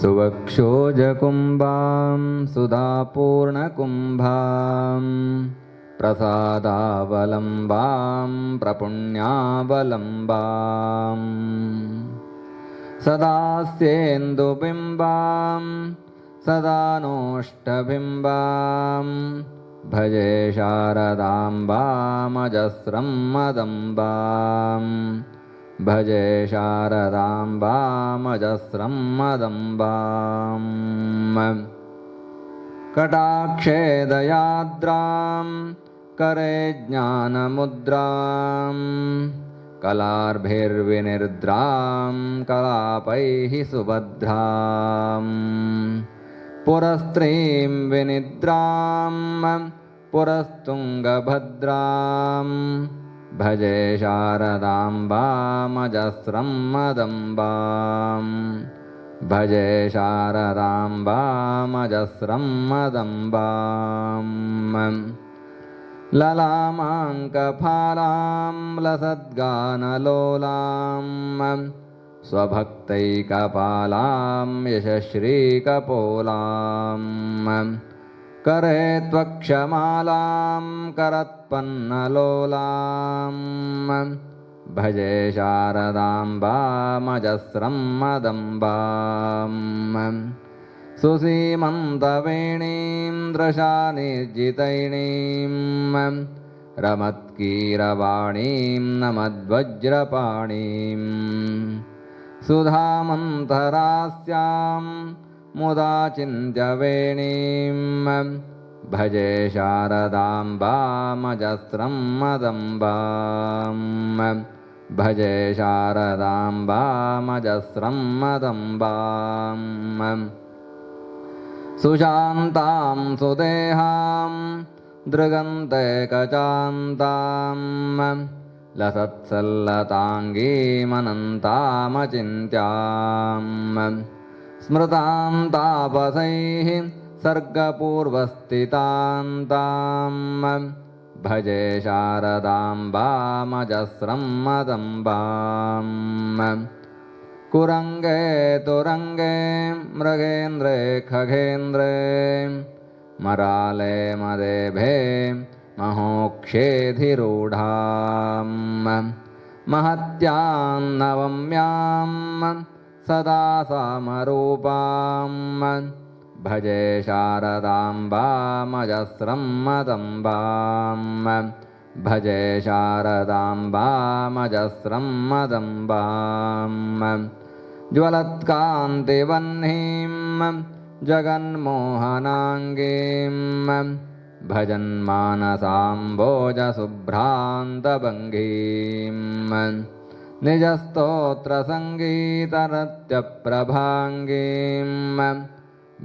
सुवक्षोजकुम्भां सुधापूर्णकुम्भां प्रसादावलम्बां प्रपुण्यावलम्बां सदास्येन्दुबिम्बां सदानोष्टबिम्बां भजे शारदाम्बामजस्रं मदम्बां भजे शारदाम्बामजस्रं मदम्बां कटाक्षे दयाद्रां करे ज्ञानमुद्रां कलार्भिर्विनिर्द्रां कलापैः सुभद्रां पुरस्त्रीं विनिद्रां पुरस्तुङ्गभद्रां भजे शारदाम्बामजस्रं मदम्बां भजे शारदाम्बामजस्रं मदम्बां ललामाङ्कफालां लसद्गानलोलां स्वभक्तैकपालां यशश्रीकपोलां करे त्वक्षमालां करत्पन्नलोलां भजे शारदाम्बामजस्रं मदम्बां सुसीमन्तवेणीं दृशानिर्जितैणीं रमत्कीरवाणीं नमद्वज्रपाणीं सुधामन्तरास्यां मुदा चिन्त्यवेणीं भजे शारदाम्बामजस्रं मदम्बां भजे शारदाम्बामजस्रं मदम्बां सुशान्तां सुदेहां दृगन्तेकचान्तां लसत्सल्लताङ्गीमनन्तामचिन्त्यां स्मृतां तापसैः सर्गपूर्वस्थितान्तां भजे शारदाम्बामजस्रं मदम्बां कुरङ्गे तुरङ्गे मृगेन्द्रे खगेन्द्रे मराले मदेभे महोक्षेधिरूढां महत्यां नवम्यां सदा सामरूपां भजे शारदाम्बामजस्रं मदम्बां भजे शारदाम्बामजस्रं मदम्बां ज्वलत्कान्तिवह्निं जगन्मोहनाङ्गीं भजन्मानसाम्भोजशुभ्रान्तभङ्गीं निजस्तोत्रसङ्गीतनृत्यप्रभाङ्गीं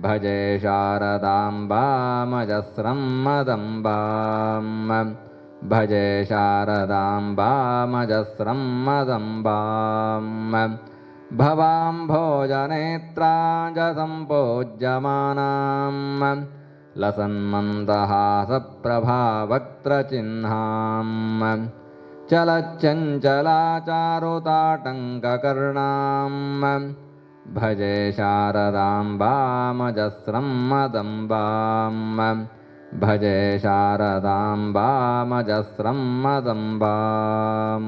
भजे शारदाम्बामजस्रं मदम्बां भजे शारदाम्बामजस्रं मदम्बां भवाम्भोजनेत्राजसम्पूज्यमानां लसन्मन्दहासप्रभावक्त्रचिह्नां चलच्चञ्चलाचारुताटङ्ककर्णां भजे शारदाम्बामजस्रं मदम्बां भजे शारदाम्बामजस्रं मदम्बां